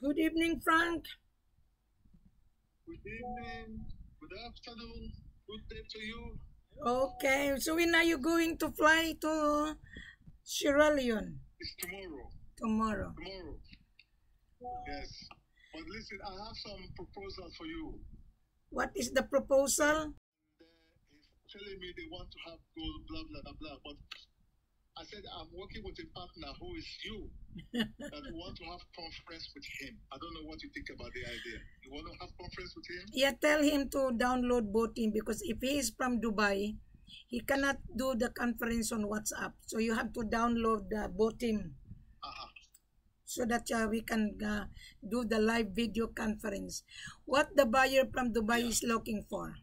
Good evening, Frank. Good evening, good afternoon, good day to you. Okay, so when are you going to fly to Sierra Leone? It's tomorrow. Tomorrow. Tomorrow. Yes. But listen, I have some proposal for you. What is the proposal? He's telling me they want to have gold, blah blah blah blah. But I said I'm working with a partner who is you that want to have conference with him. I don't know what you think about the idea. You want to have conference with him? Yeah, tell him to download Botim because if he is from Dubai, he cannot do the conference on WhatsApp. So you have to download the Botim so that we can do the live video conference. What the buyer from Dubai is looking for?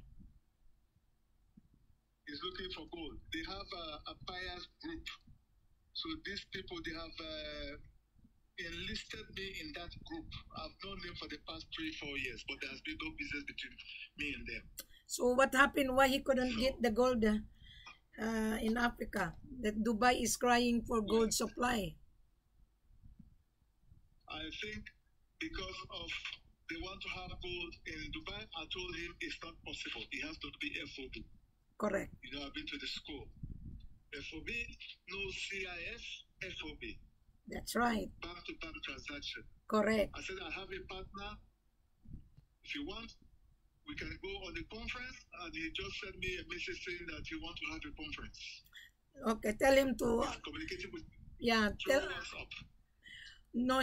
He's looking for gold. They have a buyers group. So these people, they have enlisted me in that group. I've known them for the past 3-4 years, but there has been no business between me and them. So what happened? Why he couldn't get the gold in Africa? That Dubai is crying for gold supply. I think because of they want to have gold in Dubai, I told him it's not possible. It has to be FOB. Correct. You know, I've been to the school. FOB, no CIF, FOB. That's right. Bank-to-bank transaction. Correct. I said, I have a partner. If you want, we can go on the conference. And he just sent me a message saying that he wants to have a conference. Okay, tell him to... communicating with tell... WhatsApp. No,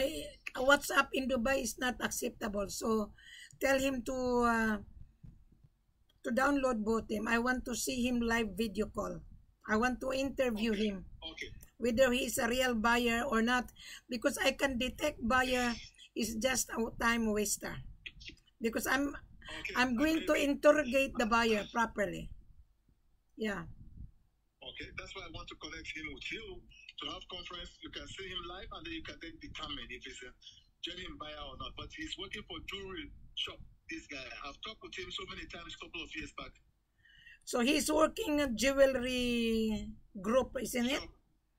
WhatsApp in Dubai is not acceptable. So, tell him to download Botim. I want to see him live video call. I want to interview him. Okay. Whether he is a real buyer or not. Because I can detect buyer is just a time waster. Because I'm going to interrogate the buyer properly. Yeah. Okay, that's why I want to connect him with you to have conference. You can see him live and then you can then determine if he's a genuine buyer or not. But he's working for jewelry shop. This guy, I've talked with him so many times a couple of years back. So he's working a jewelry group, isn't it?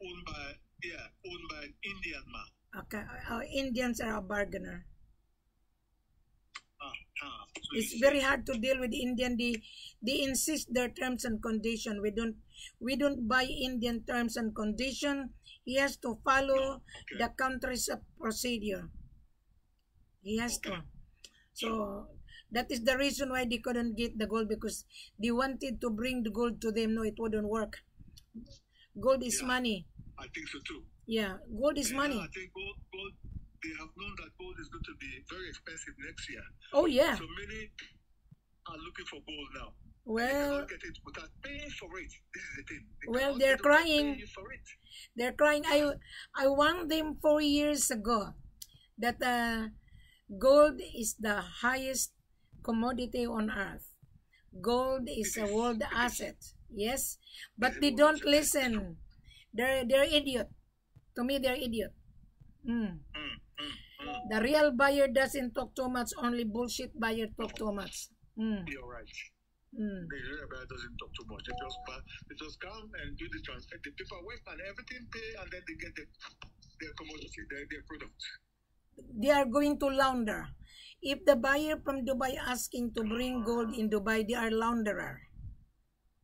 Owned by an Indian man. Okay, Indians are a bargainer. So it's very hard to deal with Indian. They insist their terms and condition. We don't buy Indian terms and condition. He has to follow the country's procedure. He has to. So that is the reason why they couldn't get the gold, because they wanted to bring the gold to them. No, it wouldn't work. Gold is money. I think so too. Yeah, gold is money. I think gold, they have known that gold is going to be very expensive next year. Oh yeah. So many are looking for gold now. Well, they cannot get it without paying for it. This is the thing. They're crying. For it. They're crying. I warned them 4 years ago that gold is the highest commodity on earth. Gold is a world asset. Yes, but they don't listen. They're idiot. To me, they're idiot. The real buyer doesn't talk too much. Only bullshit buyer talk too much. You're right. The real buyer doesn't talk too much. They just come and do the transfer, the paperwork and everything, pay, and then they get their commodity, their product. They are going to launder. If the buyer from Dubai asking to bring gold in Dubai, they are launderer.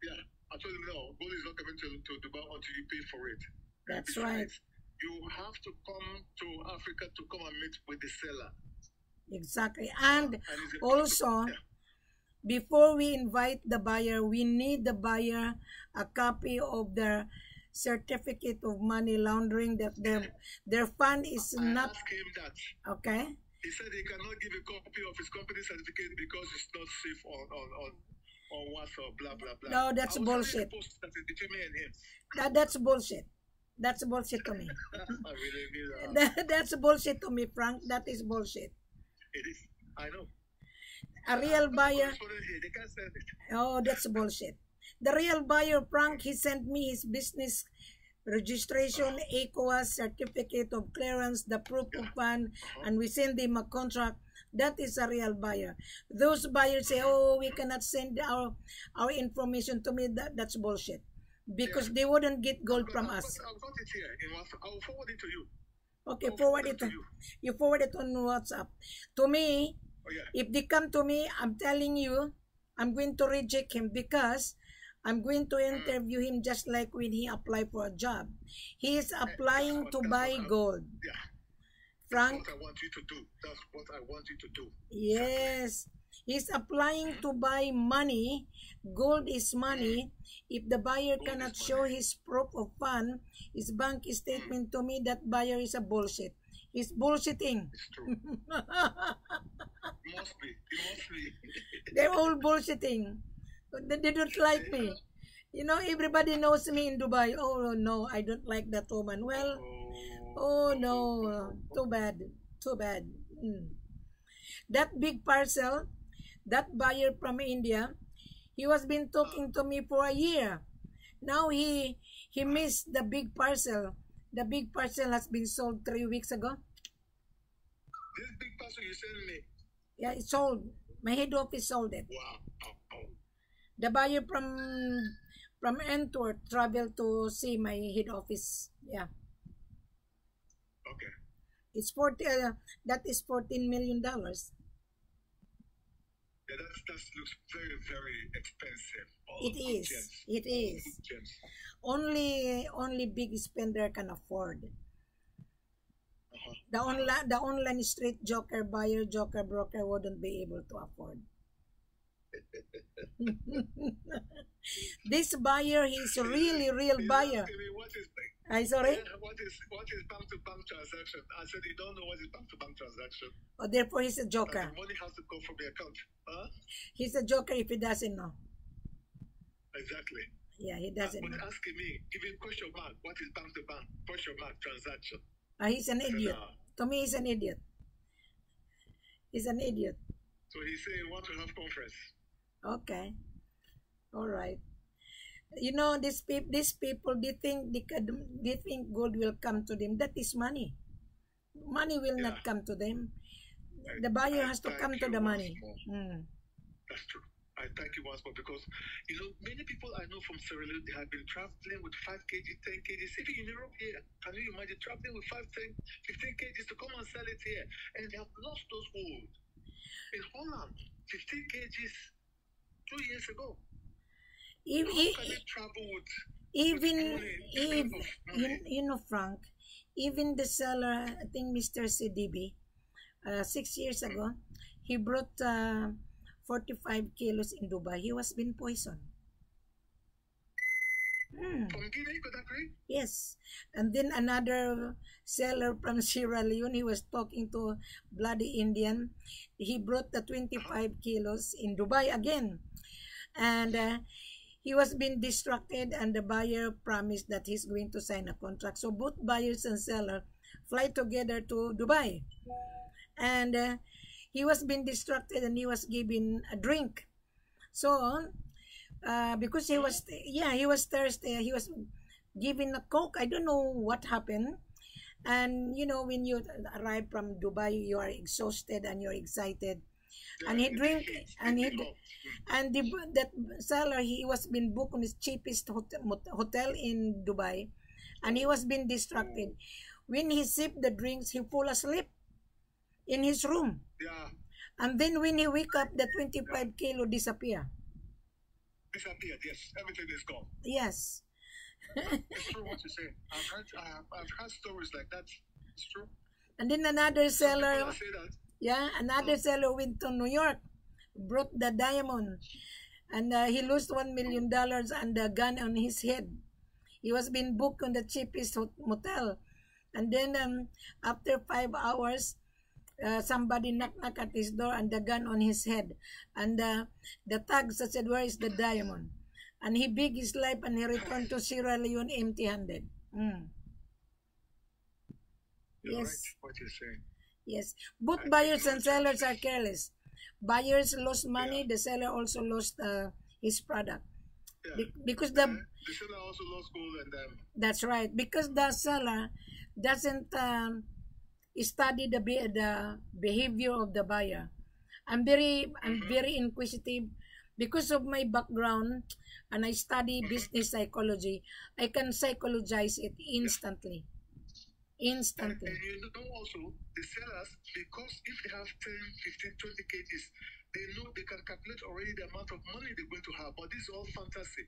Yeah, I told them no, gold is not coming to Dubai until you pay for it. That's right. You have to come to Africa to come and meet with the seller. Exactly. And also, before we invite the buyer, we need the buyer a copy of their certificate of money laundering, that their fund is not... I asked him that. Okay. He said he cannot give a copy of his company certificate because it's not safe on WhatsApp, blah, blah, blah. No, that's bullshit. That's bullshit. That's bullshit to me. That's bullshit to me, Frank. That is bullshit. It is. I know. A real buyer... Oh, that's bullshit. The real buyer, Frank, he sent me his business registration, ECOWAS certificate of clearance, the proof of fund, and we send him a contract. That is a real buyer. Those buyers say, oh, we cannot send our information to me. That's bullshit. Because they wouldn't get gold from us. I've got it here. I will forward it to you. Okay, I'll forward them it. to you. You forward it on WhatsApp. To me, Oh yeah. if they come to me, I'm telling you, I'm going to reject him because I'm going to interview him just like when he applied for a job. He is applying to buy gold. Yeah. Frank, That's what I want you to do. That's what I want you to do. yes. He's applying to buy money. Gold is money. If the buyer Gold cannot is show money. his proof of fund, his bank statement to me, that buyer is a bullshit. He's bullshitting. It's true. It must be. It must be. They're all bullshitting. They don't like me. You know, everybody knows me in Dubai. Oh no, I don't like that woman. Well, oh no, too bad. Too bad. That big parcel, that buyer from India, he was been talking to me for a year. Now he missed the big parcel. The big parcel has been sold 3 weeks ago. This big parcel you sent me. Yeah, it's sold. My head office sold it. Wow. The buyer from Antwerp traveled to see my head office. Yeah, Okay. it's 40. That is $14 million. Yeah, that looks very, very expensive. It is. Gems. It is. Gems. Only big spender can afford. The online street joker buyer, joker broker wouldn't be able to afford. This buyer, he's a really real buyer. I sorry. What is bank to bank transaction? I said you don't know what is bank to bank transaction. Oh, therefore he's a joker. The money has to go from the account. Huh? He's a joker if he doesn't know. Exactly. Yeah, he doesn't When know. asking me, giving question mark, what is bank to bank? Question mark transaction. He's an idiot. To me, he's an idiot. He's an idiot. So he's saying want to have conference. Okay. All right. You know, these people, they think gold will come to them. That is money. Money will not come to them. The buyer has to come to the money. That's true. I thank you once more because, you know, many people I know from Sierra Leone, they have been traveling with 5 kg, 10 kg, even in Europe here. Can you imagine traveling with 5, 10, 15 kgs to come and sell it here? And they have lost those gold. In Holland, 15 kgs 2 years ago. You know, Frank, even the seller, I think Mr. CDB, 6 years ago, he brought 45 kilos in Dubai. He was been poisoned. From Guinea, Conakry? Yes. And then another seller from Sierra Leone, he was talking to bloody Indian. He brought the 25 kilos in Dubai again. And he was being distracted, and the buyer promised that he's going to sign a contract. So both buyers and seller fly together to Dubai. And he was being distracted, and he was given a drink. So because he was thirsty, he was given a Coke. I don't know what happened. And you know, when you arrive from Dubai, you are exhausted and you're excited. And he drink, and that seller, he was been booked on his cheapest hotel in Dubai, and he was being distracted. When he sipped the drinks, he fall asleep in his room. Yeah. And then when he wake up, the 25 kilo disappear. Disappeared, yes. Everything is gone. Yes. It's true what you say. I've heard stories like that. It's true. And then another seller, Say that. yeah, another seller went to New York, brought the diamond, and he lost $1 million and the gun on his head. He was being booked on the cheapest motel, and then after 5 hours, somebody knock at his door and the gun on his head, and the thugs said, "Where is the diamond?" And he begged his life, and he returned to Sierra Leone empty-handed. You're Yes. right, what you're saying. Yes, both buyers and sellers are careless. Buyers lost money, the seller also lost his product. Yeah. Because The seller also lost gold and that's right, because the seller doesn't study the behavior of the buyer. I'm very inquisitive because of my background, and I study business psychology. I can psychologize it instantly. Instantly. And you know also, the sellers, because if they have 10, 15, 20 kgs, they know they can calculate already the amount of money they're going to have. But this is all fantasy.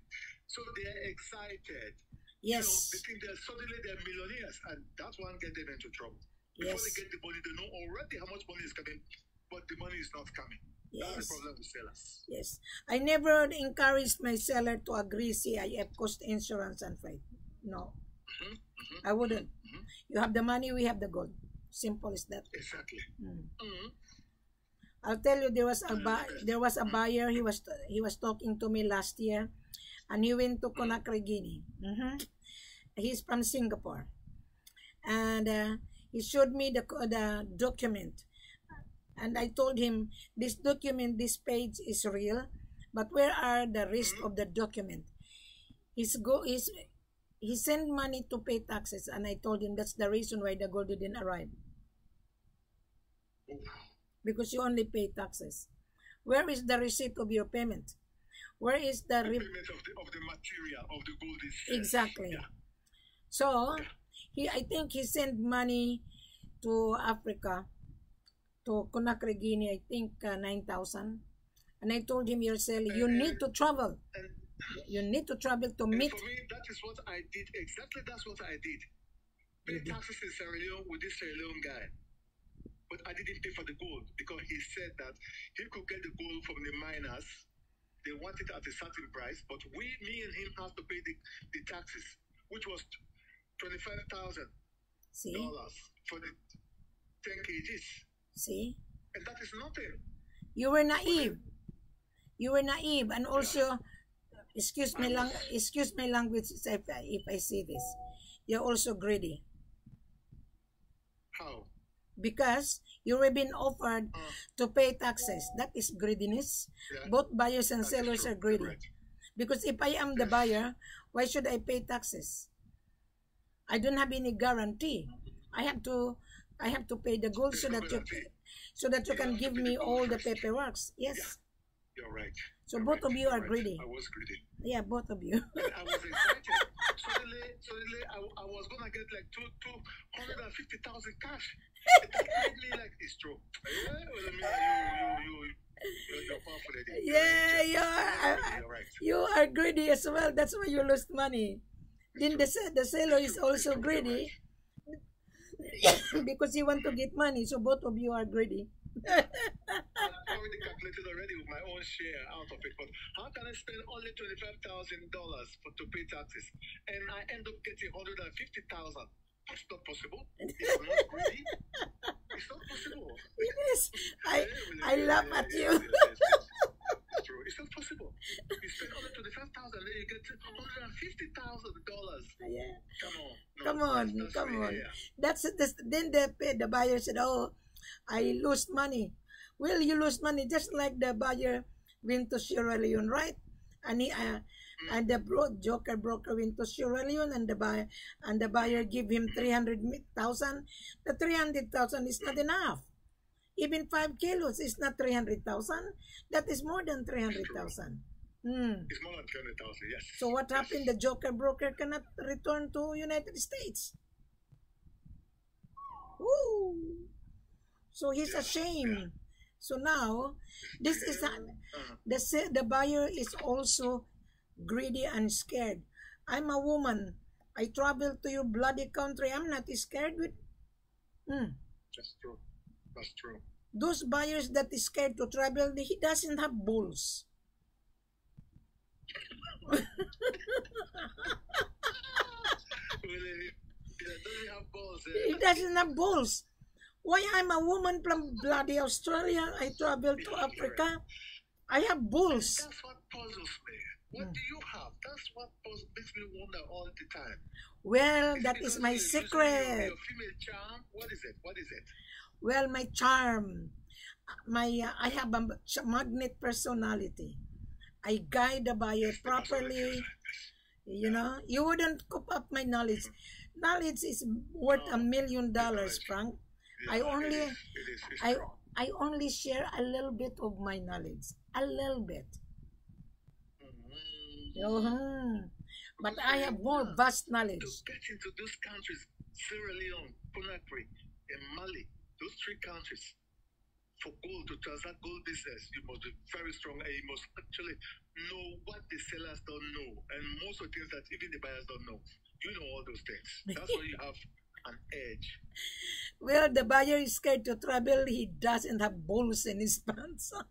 So they're excited. Yes. They think suddenly they're millionaires, and that one get them into trouble. Before they get the money, they know already how much money is coming, but the money is not coming. Yes. That's the problem with sellers. Yes. I never encouraged my seller to agree CIF, cost insurance and freight. No. I wouldn't. You have the money, we have the gold. Simple as that. Exactly. I'll tell you, there was a buyer. He was talking to me last year, and he went to Conakry, Guinea. He's from Singapore, and he showed me the document, and I told him, this document, this page is real, but where are the rest of the document? He sent money to pay taxes, and I told him that's the reason why the gold didn't arrive. Because you only pay taxes. Where is the receipt of your payment? Where is the payment of the material of the gold? Exactly. Yeah. So I think he sent money to Africa, to Conakry, Guinea. I think 9,000. And I told him, you need to travel. You need to travel to meet. For me, that is what I did. Exactly, that's what I did. Pay taxes in Sierra Leone with this Sierra Leone guy. But I didn't pay for the gold because he said that he could get the gold from the miners. They want it at a certain price, but me and him have to pay the taxes, which was $25,000 for the 10 kgs. See? And that is nothing. You were naive. You were naive, and also, excuse my language if I say this. You're also greedy. How? Because you were being offered to pay taxes. That is greediness. Yeah. Both buyers and sellers are greedy. Right. Because if I am the buyer, why should I pay taxes? I don't have any guarantee. I have to pay the gold so that you can give me all the paperwork. Yes. Yeah. You're right. So both of you are greedy. I was greedy. Yeah, both of you. And I was excited. Suddenly, I was gonna get like 250,000 cash. It made me like, it's true. You are greedy as well. That's why you lost money. Then the seller is also greedy because you want to get money. So both of you are greedy. I've already calculated already with my own share out of it, but how can I spend only $25,000 to pay taxes, and I end up getting $150,000? That's not possible. It's not greedy. It's not possible. It is. I laugh at you. It's true. It's not possible. You spend only $25,000, then you get $150,000. Yeah. Come on. Come on. Then the buyer said, "Oh, I lost money." Well, you lose money just like the buyer went to Sierra Leone, right? And and the joker broker went to Sierra Leone, and the buyer give him 300,000. The 300,000 is not enough. Even 5 kilos is not 300,000. That is more than 300,000. It's more than 300,000. Yes. So what happened? The joker broker cannot return to United States. Woo! So he's ashamed. Yeah. So now, this is the buyer is also greedy and scared. I'm a woman. I travel to your bloody country. I'm not scared with. That's true. That's true. Those buyers that is scared to travel, he doesn't have balls. He doesn't have balls. Why I'm a woman from bloody Australia, I travel to Africa, I have balls. That's what puzzles me. What do you have? That's what makes me wonder all the time. Well, that is my secret. Your female charm? What is it? What is it? Well, my charm. I have a magnet personality. I guide the buyer properly. You know, you wouldn't coop up my knowledge. Knowledge is worth $1 million, Frank. Yeah, I only share a little bit of my knowledge, a little bit. But I have more vast knowledge. To get into those countries, Sierra Leone, Conakry, and Mali. Those 3 countries. For gold, to transact gold business, you must be very strong and you must actually know what the sellers don't know. And most of the things that even the buyers don't know. You know all those things. That's why you have an edge. Well, the buyer is scared to travel. He doesn't have balls in his pants. And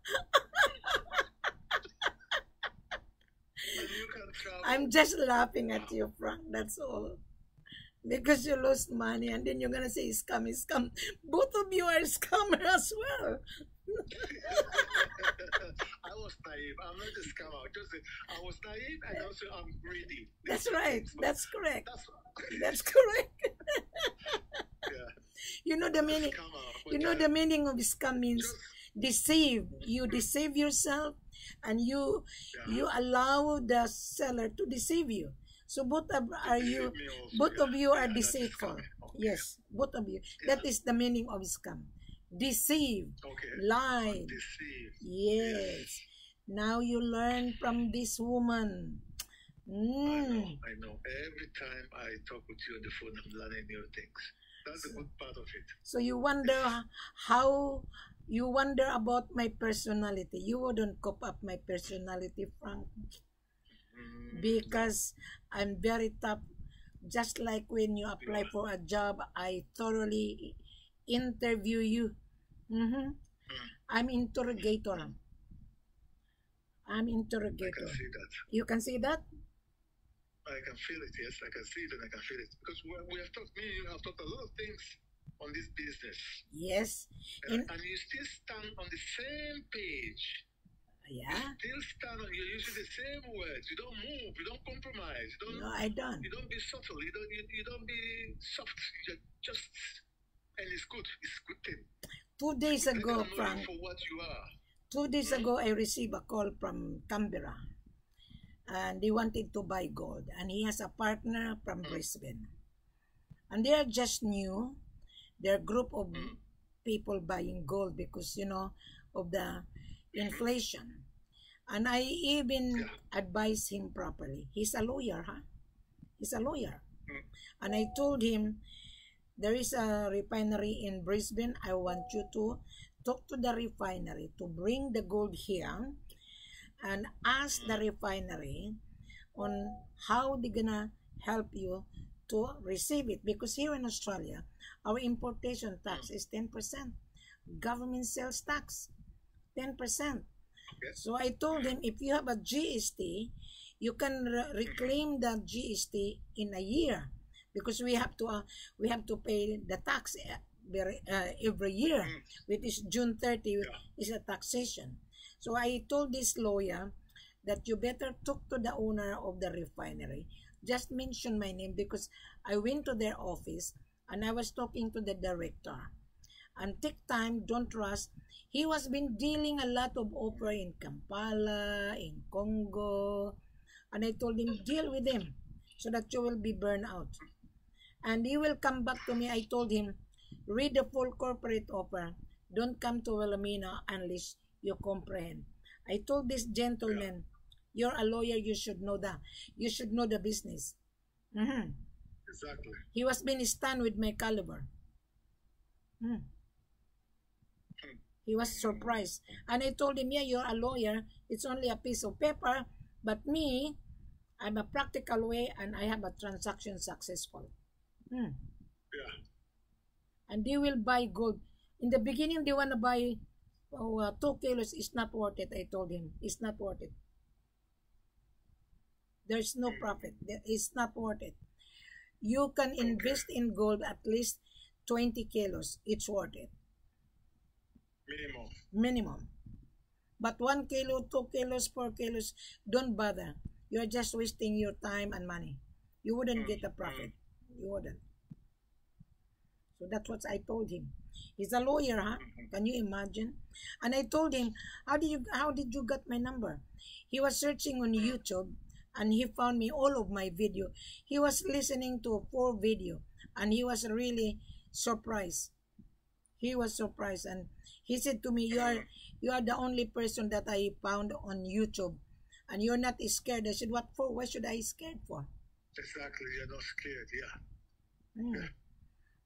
you can travel. I'm just laughing at you, Frank. That's all. Because you lost money and then you're going to say scam, scam. Both of you are scammer as well. I was naive. I'm not a scammer. I was naive and also I'm greedy. That's right. That's correct. That's That's correct. yeah. You know the meaning. Scammer, You know the meaning of scam means deceive. You deceive yourself and you allow the seller to deceive you. So both of you are deceitful. Yes, both of you. That is the meaning of scam. Deceive, lie. Deceive. Yes. Now you learn from this woman. I know. Every time I talk with you on the phone, I'm learning new things. That's a good part of it. So you wonder about my personality. You wouldn't cope up my personality, Frank. Because I'm very tough. Just like when you apply for a job, I thoroughly interview you. I'm interrogator. I'm I interrogator. can see that. You can see that? I can feel it, yes. I can see it and I can feel it. Because we have talked, me and you have talked a lot of things on this business. Yes. And you still stand on the same page. Yeah. You still stand on, you're using the same words. You don't move, you don't compromise. No, I don't. You don't be subtle. You don't be soft. You're just, and it's good. It's a good thing. 2 days ago, Let them know Frank. you for what you are. 2 days ago, I received a call from Canberra. And they wanted to buy gold. And he has a partner from Brisbane. And they are just new. They're a group of people buying gold because, you know, of the inflation. And I even advised him properly. He's a lawyer, huh? He's a lawyer. And I told him, there is a refinery in Brisbane. I want you to talk to the refinery to bring the gold here and ask the refinery on how they're gonna help you to receive it. Because here in Australia, our importation tax is 10%. Government sales tax, 10%. So I told him, if you have a GST, you can reclaim the GST in a year. Because we have to pay the tax every year, which is June 30 is a taxation. So I told this lawyer that you better talk to the owner of the refinery. Just mention my name because I went to their office and I was talking to the director. And take time, don't rush. He was been dealing a lot of opera in Kampala, in Congo. And I told him, deal with him so that you will be burned out. And he will come back to me. I told him, read the full corporate offer. Don't come to Wilhelmina unless you comprehend. I told this gentleman, you're a lawyer, you should know that. You should know the business. Exactly. He was being stunned with my caliber. He was surprised. And I told him, yeah, you're a lawyer. It's only a piece of paper. But me, I'm a practical way and I have a transaction successful. And they will buy gold. In the beginning, they want to buy 2 kilos. It's not worth it, I told him. It's not worth it. There's no profit. It's not worth it. You can invest in gold at least 20 kilos. It's worth it. Minimum. But 1 kilo, 2 kilos, 4 kilos, don't bother. You're just wasting your time and money. You wouldn't get a profit. You wouldn't. So that's what I told him. He's a lawyer, huh? Can you imagine? And I told him, how did you get my number? He was searching on YouTube and he found me all of my video. He was listening to 4 video and he was really surprised. He was surprised and he said to me, you are the only person that I found on YouTube and you're not scared. I said, what for? Why should I be scared for? Exactly, you're not scared,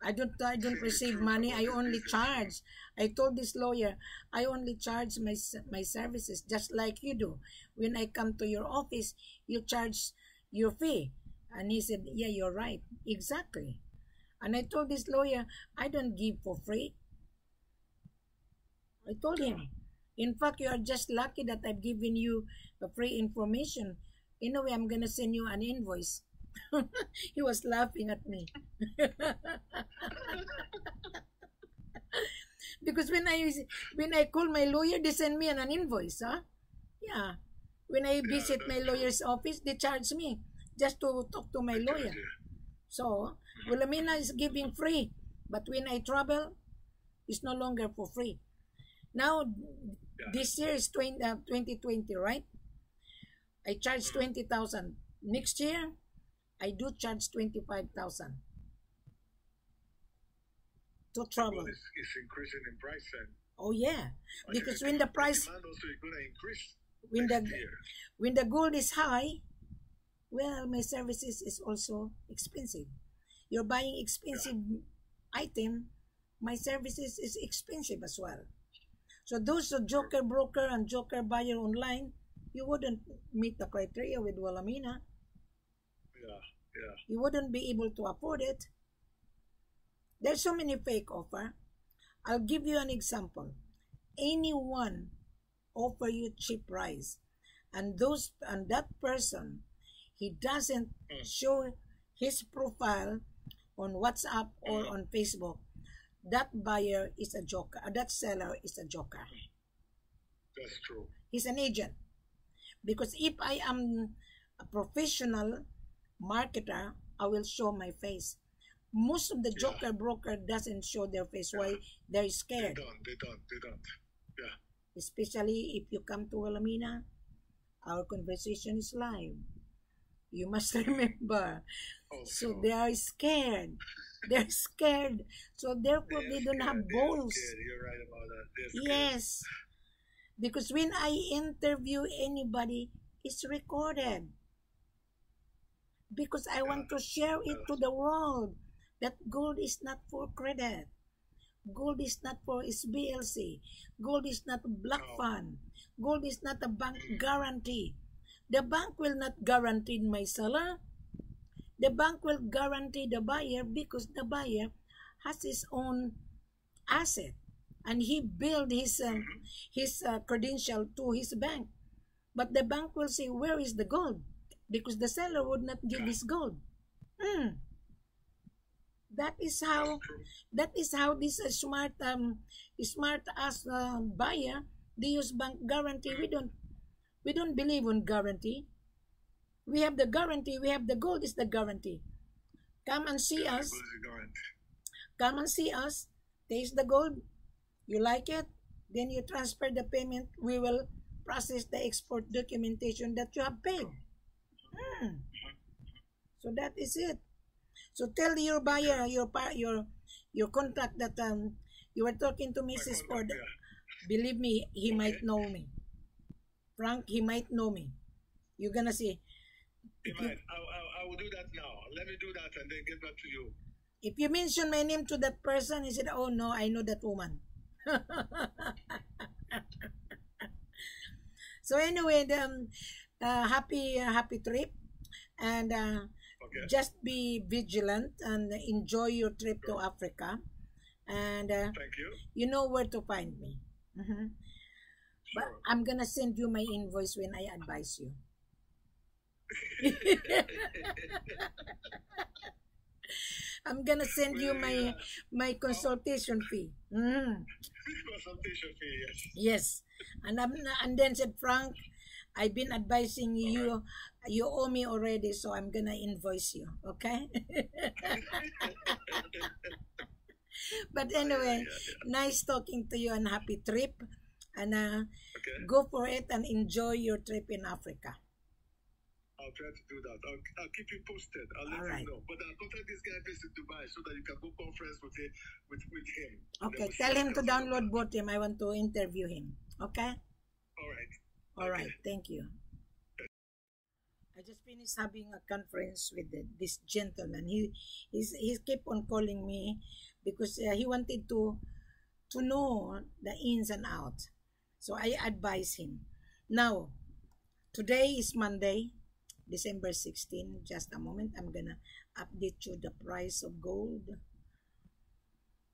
I don't receive money. I only charge. I told this lawyer, I only charge my services just like you do. When I come to your office, you charge your fee. And he said, yeah, you're right. Exactly. And I told this lawyer, I don't give for free. I told him, in fact, you are just lucky that I've given you the free information. Anyway, I'm going to send you an invoice. He was laughing at me. Because when I call my lawyer, they send me an invoice, huh? Yeah. When I visit my lawyer's office, they charge me just to talk to my lawyer. So, Wilhelmina is giving free. But when I travel, it's no longer for free. Now, this year is 2020, right? I charge 20,000. Next year, I do charge 25,000 to travel. It's increasing in price, and oh yeah, because when the price, demand also is going to increase when next year. when the gold is high, well, my services is also expensive. You're buying expensive item, my services is expensive as well. So those joker broker and joker buyer online, you wouldn't meet the criteria with Wilhelmina. Yeah. You wouldn't be able to afford it. There's so many fake offer. I'll give you an example. Anyone offer you cheap price, and that person, he doesn't show his profile on WhatsApp or on Facebook. That buyer is a joker. That seller is a joker. That's true. He's an agent. Because if I am a professional marketer, I will show my face. Most of the joker broker doesn't show their face. Why? They're scared. They don't. Yeah. Especially if you come to Wilhelmina, our conversation is live. You must remember. So they are scared. They're scared. So therefore they don't have balls. You're right about that. Yes. Because when I interview anybody, it's recorded. Because I want to share it to the world that gold is not for credit. Gold is not for SBLC. Gold is not a black fund. Gold is not a bank guarantee. The bank will not guarantee my seller. The bank will guarantee the buyer because the buyer has his own asset and he built his credential to his bank. But the bank will say, where is the gold? Because the seller would not give his gold. That is how this smart as buyer, they use bank guarantee. We don't believe on guarantee. We have the guarantee. We have the gold is the guarantee. Come and see us. Come and see us. Taste the gold. You like it? Then you transfer the payment. We will process the export documentation that you have paid. So that is it. So tell your buyer, your contact that you were talking to Mrs. Ford. Believe me, he might know me. Frank, he might know me. You're gonna see. I will do that now. Let me do that and then get back to you. If you mention my name to that person, he said, "Oh no, I know that woman." So anyway, happy trip, and just be vigilant and enjoy your trip to Africa. And thank you. You know where to find me. But I'm gonna send you my invoice when I advise you. I'm gonna send you my consultation fee. Consultation fee, Yes, yes. and then said, Frank, I've been advising you. You owe me already, so I'm gonna invoice you. Okay. But anyway, nice talking to you and happy trip. And go for it and enjoy your trip in Africa. I'll try to do that. I'll keep you posted. I'll let you know. But I'll contact this guy based in Dubai so that you can go conference with him. Okay, tell him to download Botim. I want to interview him. Okay? All right. All right. Thank you. I just finished having a conference with this gentleman. He kept on calling me because he wanted to know the ins and outs. So I advise him. Now, today is Monday, December 16. Just a moment, I'm gonna update you the price of gold.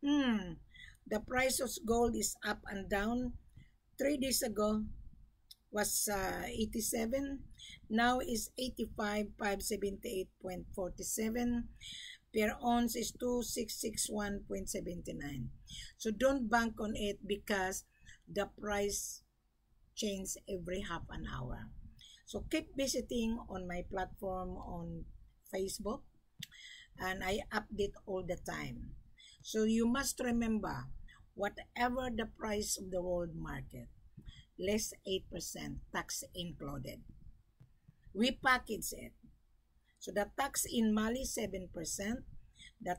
The price of gold is up and down. 3 days ago was 87. Now is 85,578.47. Per ounce is 2661.79. So don't bank on it because the price changes every half an hour. So keep visiting on my platform on Facebook, and I update all the time. So you must remember, whatever the price of the world market, less 8% tax included. We package it. So the tax in Mali, 7%. The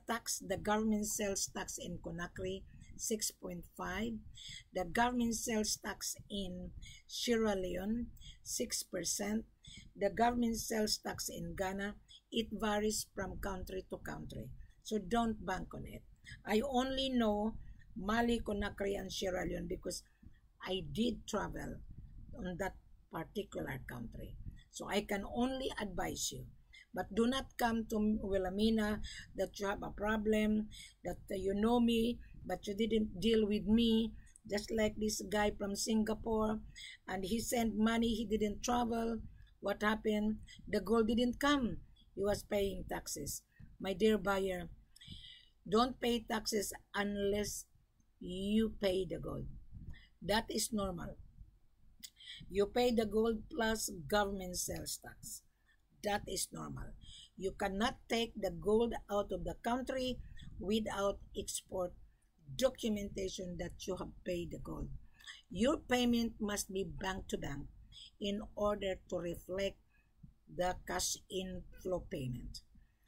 government sales tax in Conakry, 6.5%. The government sales tax in Sierra Leone, 6%. The government sales tax in Ghana, it varies from country to country. So don't bank on it. I only know Mali, Conakry, and Sierra Leone because I did travel on that particular country. So I can only advise you. But do not come to Wilhelmina that you have a problem, that you know me, but you didn't deal with me. Just like this guy from Singapore, and he sent money, he didn't travel. What happened? The gold didn't come. He was paying taxes. My dear buyer, don't pay taxes unless you pay the gold. That is normal. You pay the gold plus government sales tax. That is normal. You cannot take the gold out of the country without export documentation that you have paid the gold. Your payment must be bank to bank in order to reflect the cash inflow payment.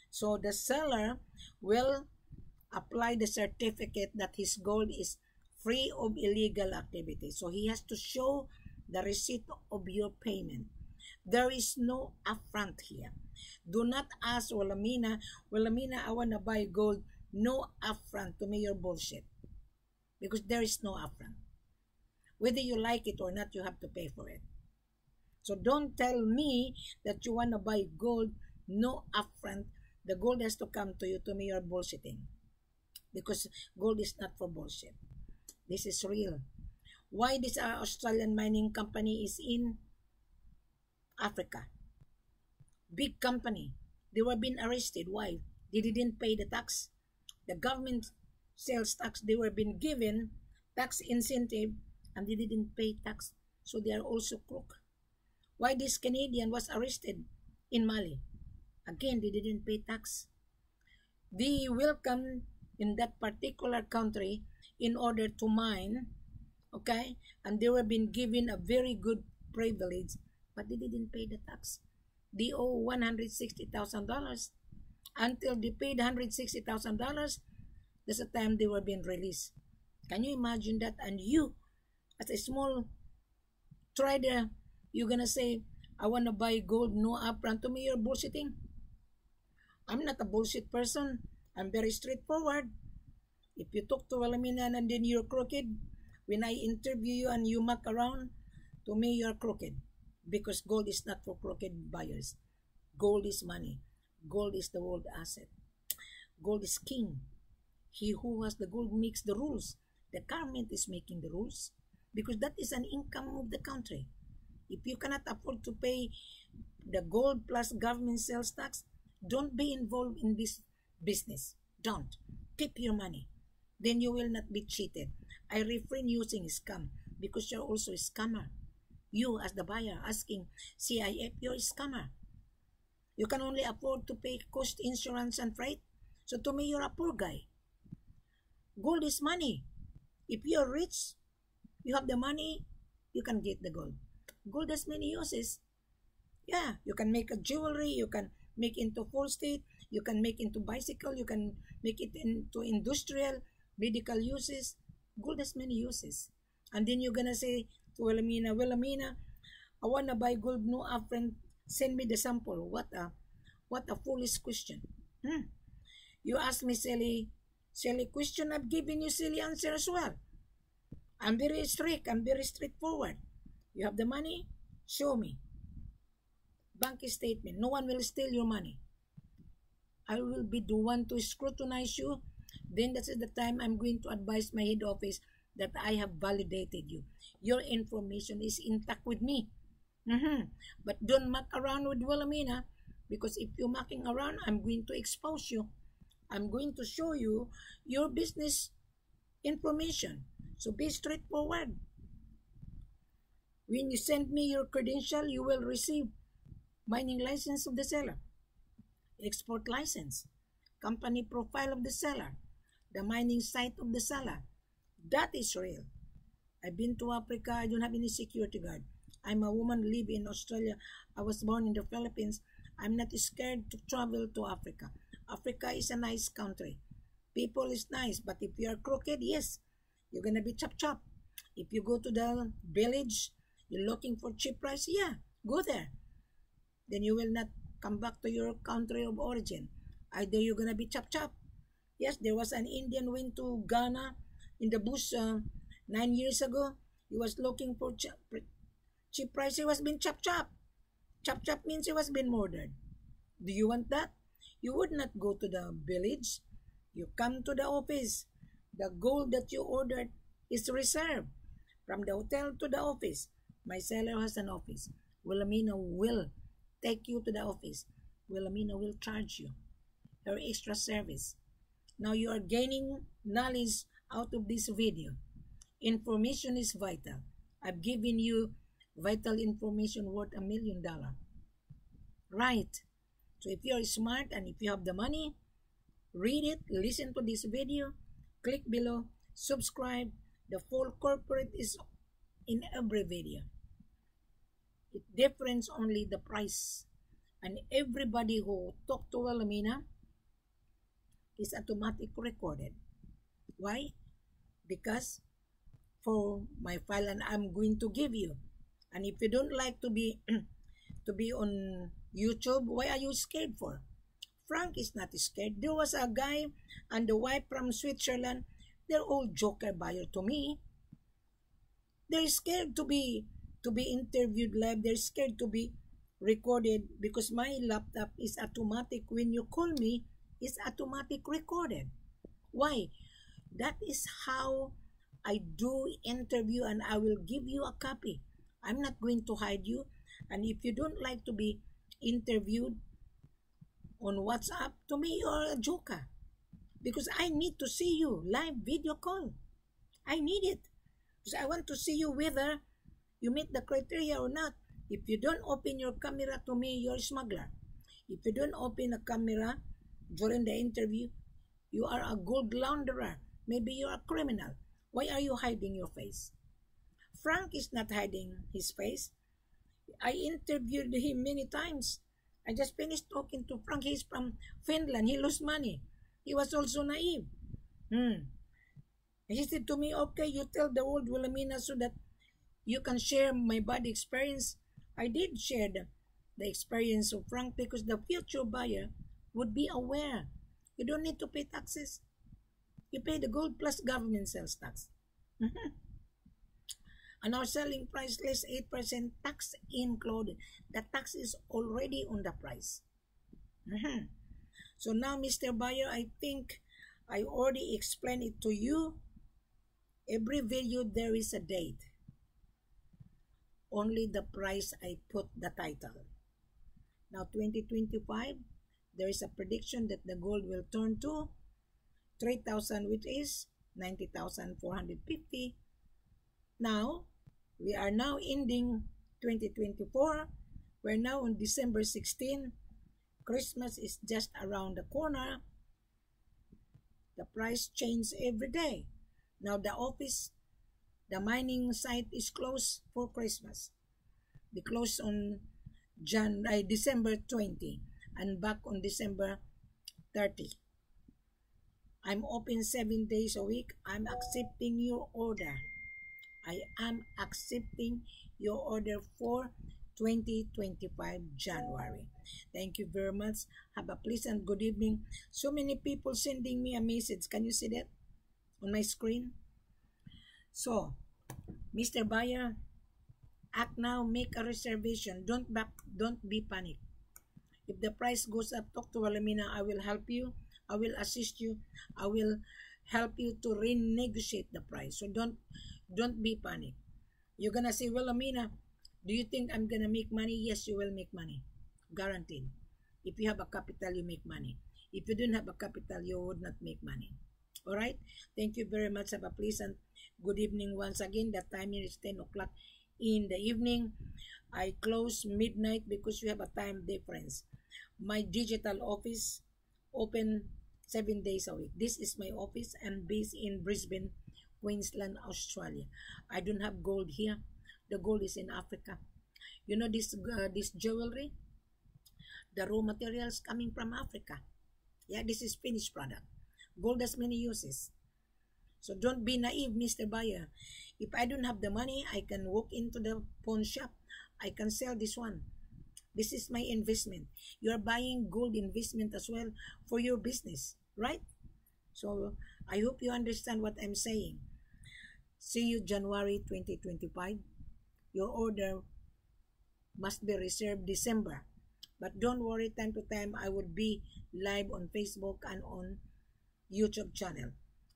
So the seller will apply the certificate that his gold is free of illegal activity. So he has to show the receipt of your payment. There is no upfront here. Do not ask Wilhelmina, I want to buy gold. No upfront. To me, you're bullshit. Because there is no upfront. Whether you like it or not, you have to pay for it. So don't tell me that you want to buy gold, no upfront. The gold has to come to you. To me, you're bullshitting. Because gold is not for bullshit. This is real. Why this Australian mining company is in Africa? Big company. They were being arrested. Why? They didn't pay the tax. The government sales tax, they were being given tax incentive and they didn't pay tax. So they are also crook. Why this Canadian was arrested in Mali? Again, they didn't pay tax. They welcome in that particular country in order to mine, okay? And they were being given a very good privilege, but they didn't pay the tax. They owe $160,000. Until they paid $160,000, that's the time they were being released. Can you imagine that? And you, as a small trader, you're gonna say, I want to buy gold, no upfront. To me, you're bullshitting. I'm not a bullshit person. I'm very straightforward. If you talk to Wilhelmina and then you're crooked, when I interview you and you muck around, to me, you're crooked. Because gold is not for crooked buyers. Gold is money. Gold is the world asset. Gold is king. He who has the gold makes the rules. The government is making the rules because that is an income of the country. If you cannot afford to pay the gold plus government sales tax, don't be involved in this business. Don't. Keep your money. Then you will not be cheated. I refrain using scam because you're also a scammer. You as the buyer asking CIF, you're a scammer. You can only afford to pay cost insurance and freight. So to me, you're a poor guy. Gold is money. If you're rich, you have the money, you can get the gold. Gold has many uses. Yeah, you can make a jewelry, you can make into full state, you can make into bicycle, you can make it into industrial, medical uses. Gold has many uses. And then you're gonna say to Wilhelmina, I wanna buy gold, no upfront. Send me the sample. What a foolish question. You ask me silly question, I've given you silly answer as well. I'm very strict. I'm very straightforward. You have the money? Show me. Bank statement. No one will steal your money. I will be the one to scrutinize you. Then that's the time I'm going to advise my head office that I have validated you. Your information is intact with me. But don't muck around with Wilhelmina, because if you're mucking around, I'm going to expose you. I'm going to show you your business information. So be straightforward. When you send me your credential, you will receive mining license of the seller, export license, company profile of the seller, the mining site of the seller. That is real. I've been to Africa. I don't have any security guard. I'm a woman, live in Australia. I was born in the Philippines. I'm not scared to travel to Africa. Africa is a nice country. People is nice, but if you are crooked, yes, you're gonna be chop. If you go to the village, you're looking for cheap price, yeah, go there. Then you will not come back to your country of origin. Either you're gonna be chop. Yes, there was an Indian went to Ghana in the bush 9 years ago. He was looking for cheap price. He was being chop. Chop means he was being murdered. Do you want that? You would not go to the village. You come to the office. The gold that you ordered is reserved. From the hotel to the office. My seller has an office. Wilhelmina will take you to the office. Wilhelmina will charge you her extra service. Now you are gaining knowledge out of this video. Information is vital. I've given you vital information worth $1 million. Right. So if you're smart and if you have the money, read it, listen to this video, click below, subscribe. The full corporate is in every video. It difference only the price. And everybody who talk to Wilhelmina is automatic recorded. Why? Because for my file, and I'm going to give you. And if you don't like to be to be on YouTube, why are you scared for? Frank is not scared. There was a guy and the wife from Switzerland. They're all joker buyer to me. They're scared to be interviewed live. They're scared to be recorded because my laptop is automatic. When you call me, it's automatic recorded. Why? That is how I do interview, and I will give you a copy. I'm not going to hide you. And if you don't like to be interviewed on WhatsApp, to me you're a joker. Because I need to see you live video call. I need it. Because I want to see you whether you meet the criteria or not. If you don't open your camera to me, you're a smuggler. If you don't open a camera during the interview, you are a gold launderer. Maybe you're a criminal. Why are you hiding your face? Frank is not hiding his face. I interviewed him many times. I just finished talking to Frank. He's from Finland. He lost money. He was also naive. He said to me, okay, you tell the world, Wilhelmina, so that you can share my bad experience. I did share the experience of Frank because the future buyer would be aware. You don't need to pay taxes. You pay the gold plus government sales tax. And our selling price less 8% tax included. The tax is already on the price. So now, Mr. Buyer, I think I already explained it to you. Every video there is a date. Only the price I put the title. Now 2025, there is a prediction that the gold will turn to 3,000, which is 90,450. Now, we are now ending 2024. We're now on December 16. Christmas is just around the corner. The price changes every day. Now the office, the mining site is closed for Christmas. They close on December 20 and back on December 30. I'm open 7 days a week. I'm accepting your order. I am accepting your order for 2025 January. Thank you very much. Have a pleasant good evening. So many people sending me a message. Can you see that on my screen? So, Mr. Buyer, act now, make a reservation. Don't be panic. If the price goes up, talk to Wilhelmina. I will help you. I will assist you. I will help you to renegotiate the price. So don't be panic. You're gonna say, Wilhelmina, do you think I'm gonna make money? Yes, you will make money. Guaranteed. If you have a capital, you make money. If you don't have a capital, you would not make money. Alright? Thank you very much. Have a pleasant good evening once again. The time here is 10 o'clock in the evening. I close midnight because we have a time difference. My digital office open 7 days a week. This is my office. I'm based in Brisbane, Queensland, Australia. I don't have gold here. The gold is in Africa. You know this jewelry? The raw materials coming from Africa. Yeah, this is finished product. Gold has many uses. So don't be naive, Mr. Buyer. If I don't have the money, I can walk into the pawn shop. I can sell this one. This is my investment. You are buying gold investment as well for your business, right? So I hope you understand what I'm saying. See you January 2025. Your order must be reserved December. But don't worry, time to time I will be live on Facebook and on YouTube channel.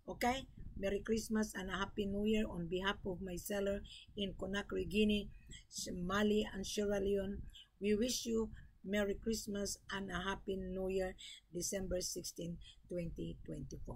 Okay? Merry Christmas and a Happy New Year on behalf of my seller in Conakry, Guinea, Mali, and Sierra Leone. We wish you Merry Christmas and a Happy New Year, December 16, 2024.